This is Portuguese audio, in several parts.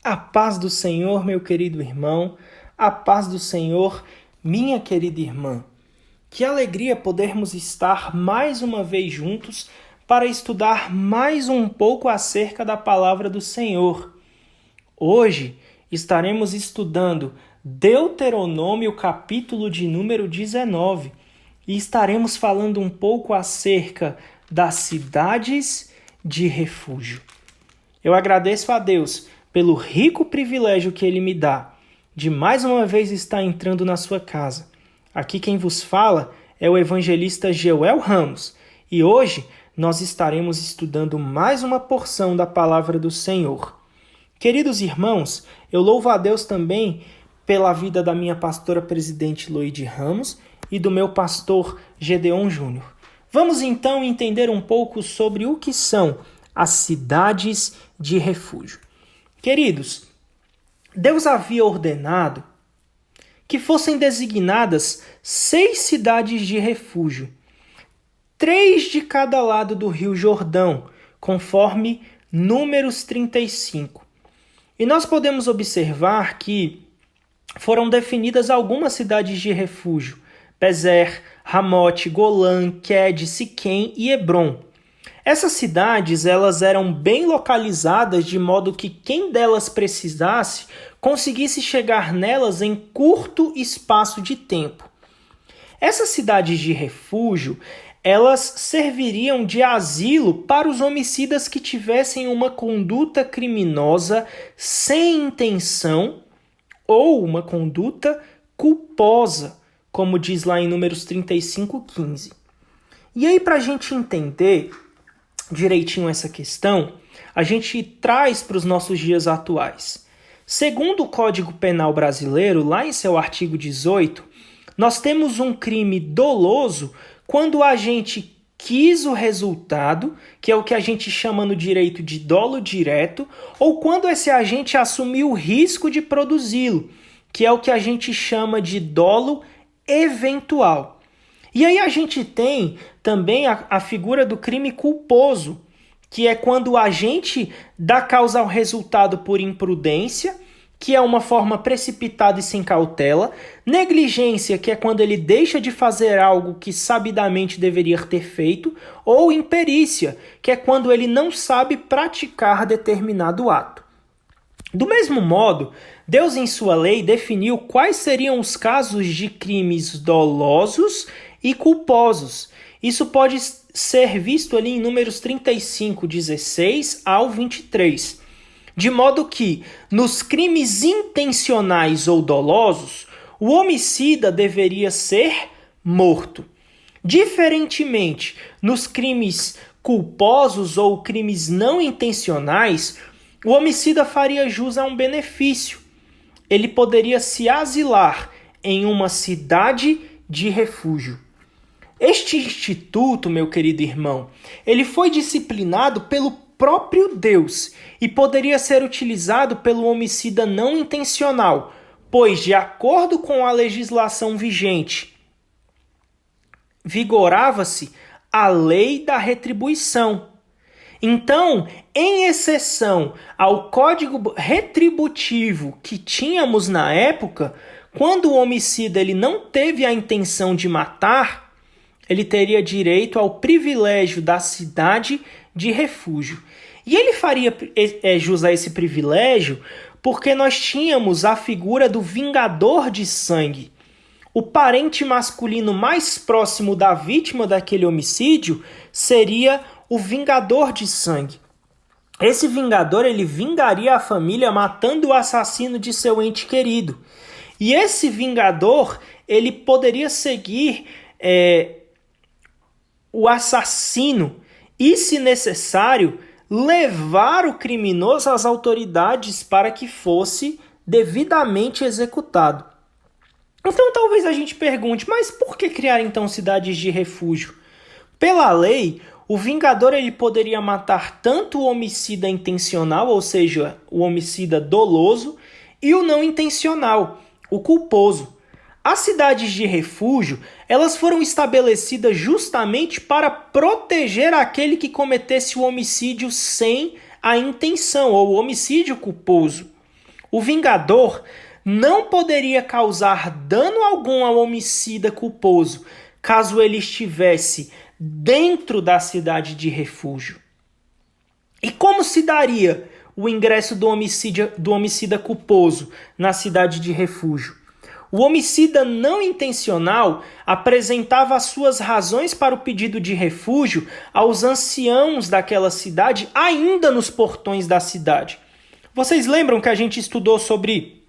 A paz do Senhor, meu querido irmão, a paz do Senhor, minha querida irmã. Que alegria podermos estar mais uma vez juntos para estudar mais um pouco acerca da palavra do Senhor. Hoje estaremos estudando Deuteronômio, capítulo de número 19, e estaremos falando um pouco acerca das cidades de refúgio. Eu agradeço a Deus pelo rico privilégio que Ele me dá de mais uma vez estar entrando na sua casa. Aqui quem vos fala é o evangelista Joel Ramos e hoje nós estaremos estudando mais uma porção da palavra do Senhor. Queridos irmãos, eu louvo a Deus também pela vida da minha pastora presidente Loide Ramos e do meu pastor Gedeon Júnior. Vamos então entender um pouco sobre o que são as cidades de refúgio. Queridos, Deus havia ordenado que fossem designadas 6 cidades de refúgio, 3 de cada lado do Rio Jordão, conforme Números 35. E nós podemos observar que foram definidas algumas cidades de refúgio: Bezer, Ramote, Golã, Quede, Siquém e Hebrom. Essas cidades elas eram bem localizadas de modo que quem delas precisasse conseguisse chegar nelas em curto espaço de tempo. Essas cidades de refúgio elas serviriam de asilo para os homicidas que tivessem uma conduta criminosa sem intenção ou uma conduta culposa, como diz lá em Números 35:15. E aí, para a gente entender direitinho essa questão, a gente traz para os nossos dias atuais. Segundo o Código Penal brasileiro, lá em seu artigo 18, nós temos um crime doloso quando o agente quis o resultado, que é o que a gente chama no direito de dolo direto, ou quando esse agente assumiu o risco de produzi-lo, que é o que a gente chama de dolo eventual. E aí a gente tem também a figura do crime culposo, que é quando o agente dá causa ao resultado por imprudência, que é uma forma precipitada e sem cautela, negligência, que é quando ele deixa de fazer algo que sabidamente deveria ter feito, ou imperícia, que é quando ele não sabe praticar determinado ato. Do mesmo modo, Deus em sua lei definiu quais seriam os casos de crimes dolosos e culposos. Isso pode ser visto ali em Números 35, 16 ao 23. De modo que, nos crimes intencionais ou dolosos, o homicida deveria ser morto. Diferentemente, nos crimes culposos ou crimes não intencionais, o homicida faria jus a um benefício. Ele poderia se asilar em uma cidade de refúgio. Este instituto, meu querido irmão, ele foi disciplinado pelo próprio Deus e poderia ser utilizado pelo homicida não intencional, pois, de acordo com a legislação vigente, vigorava-se a lei da retribuição. Então, em exceção ao código retributivo que tínhamos na época, quando o homicida ele não teve a intenção de matar, ele teria direito ao privilégio da cidade de refúgio. E ele faria jus a esse privilégio porque nós tínhamos a figura do vingador de sangue. O parente masculino mais próximo da vítima daquele homicídio seria o vingador de sangue. Esse vingador ele vingaria a família matando o assassino de seu ente querido. E esse vingador ele poderia seguir o assassino e, se necessário, levar o criminoso às autoridades para que fosse devidamente executado. Então talvez a gente pergunte, mas por que criar então cidades de refúgio? Pela lei, o vingador ele poderia matar tanto o homicida intencional, ou seja, o homicida doloso, e o não intencional, o culposo. As cidades de refúgio, elas foram estabelecidas justamente para proteger aquele que cometesse o homicídio sem a intenção, ou o homicídio culposo. O vingador não poderia causar dano algum ao homicida culposo, caso ele estivesse dentro da cidade de refúgio. E como se daria o ingresso do homicida culposo na cidade de refúgio? O homicida não intencional apresentava as suas razões para o pedido de refúgio aos anciãos daquela cidade, ainda nos portões da cidade. Vocês lembram que a gente estudou sobre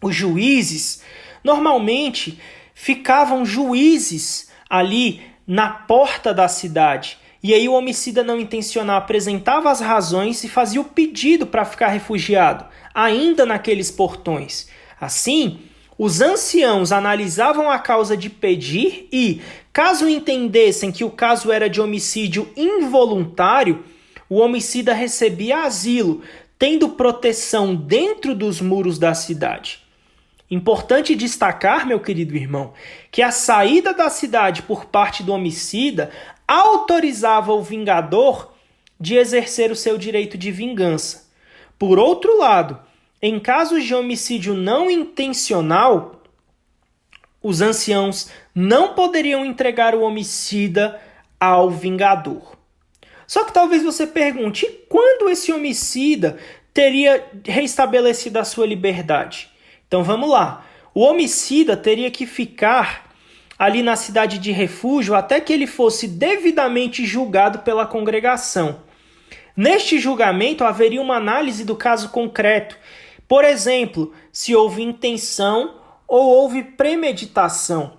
os juízes? Normalmente ficavam juízes ali na porta da cidade. E aí o homicida não intencional apresentava as razões e fazia o pedido para ficar refugiado, ainda naqueles portões. Assim, os anciãos analisavam a causa de pedir e, caso entendessem que o caso era de homicídio involuntário, o homicida recebia asilo, tendo proteção dentro dos muros da cidade. Importante destacar, meu querido irmão, que a saída da cidade por parte do homicida autorizava o vingador de exercer o seu direito de vingança. Por outro lado, em casos de homicídio não intencional, os anciãos não poderiam entregar o homicida ao vingador. Só que talvez você pergunte, e quando esse homicida teria restabelecido a sua liberdade? Então vamos lá. O homicida teria que ficar ali na cidade de refúgio até que ele fosse devidamente julgado pela congregação. Neste julgamento haveria uma análise do caso concreto. Por exemplo, se houve intenção ou houve premeditação.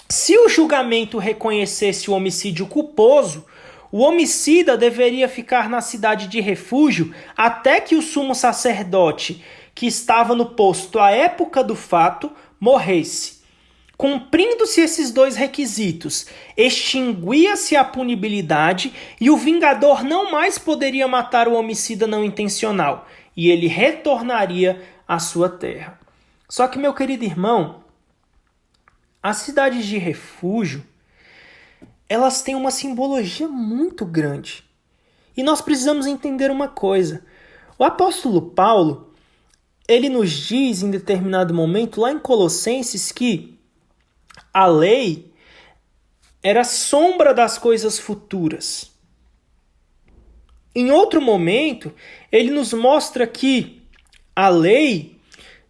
Se o julgamento reconhecesse o homicídio culposo, o homicida deveria ficar na cidade de refúgio até que o sumo sacerdote, que estava no posto à época do fato, morresse. Cumprindo-se esses dois requisitos, extinguia-se a punibilidade e o vingador não mais poderia matar o homicida não intencional, e ele retornaria à sua terra. Só que, meu querido irmão, as cidades de refúgio, elas têm uma simbologia muito grande. E nós precisamos entender uma coisa. O apóstolo Paulo, ele nos diz em determinado momento, lá em Colossenses, que a lei era sombra das coisas futuras. Em outro momento, ele nos mostra que a lei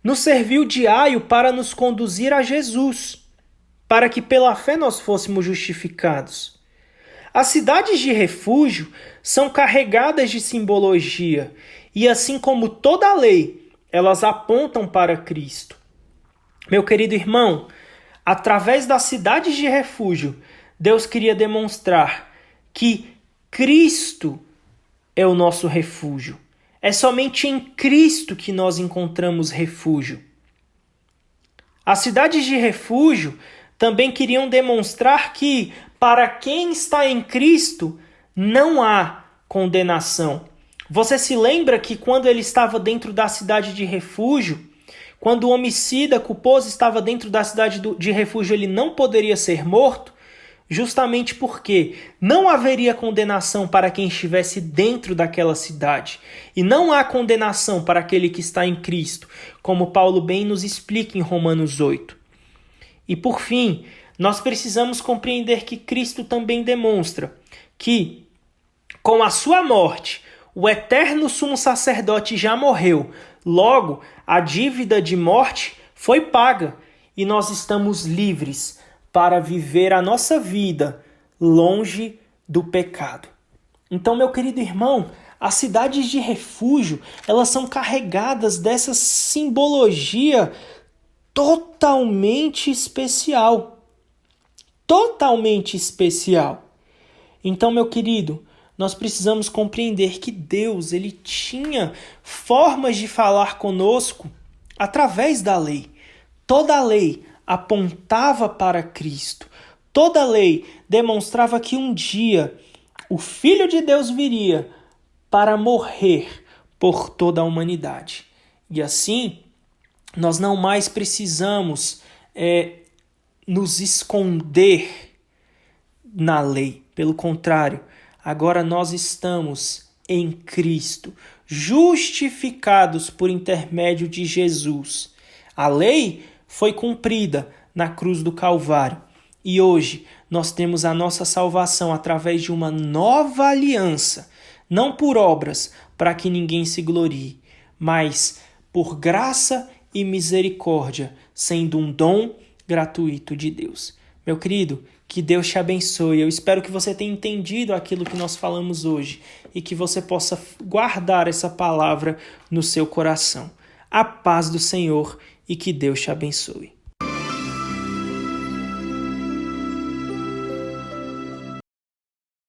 nos serviu de aio para nos conduzir a Jesus, para que pela fé nós fôssemos justificados. As cidades de refúgio são carregadas de simbologia, e assim como toda a lei, elas apontam para Cristo. Meu querido irmão, através das cidades de refúgio, Deus queria demonstrar que Cristo é o nosso refúgio. É somente em Cristo que nós encontramos refúgio. As cidades de refúgio também queriam demonstrar que, para quem está em Cristo, não há condenação. Você se lembra que quando ele estava dentro da cidade de refúgio, quando o homicida culposo estava dentro da cidade de refúgio, ele não poderia ser morto? Justamente porque não haveria condenação para quem estivesse dentro daquela cidade. E não há condenação para aquele que está em Cristo, como Paulo bem nos explica em Romanos 8. E por fim, nós precisamos compreender que Cristo também demonstra que, com a sua morte, o eterno sumo sacerdote já morreu. Logo, a dívida de morte foi paga e nós estamos livres para viver a nossa vida longe do pecado. Então, meu querido irmão, as cidades de refúgio, elas são carregadas dessa simbologia totalmente especial. Totalmente especial. Então, meu querido, nós precisamos compreender que Deus, ele tinha formas de falar conosco através da lei. Toda a lei apontava para Cristo. Toda a lei demonstrava que um dia o Filho de Deus viria para morrer por toda a humanidade. E assim, nós não mais precisamos nos esconder na lei. Pelo contrário, agora nós estamos em Cristo, justificados por intermédio de Jesus. A lei foi cumprida na cruz do Calvário e hoje nós temos a nossa salvação através de uma nova aliança, não por obras para que ninguém se glorie, mas por graça e misericórdia, sendo um dom gratuito de Deus. Meu querido, que Deus te abençoe. Eu espero que você tenha entendido aquilo que nós falamos hoje e que você possa guardar essa palavra no seu coração. A paz do Senhor e que Deus te abençoe.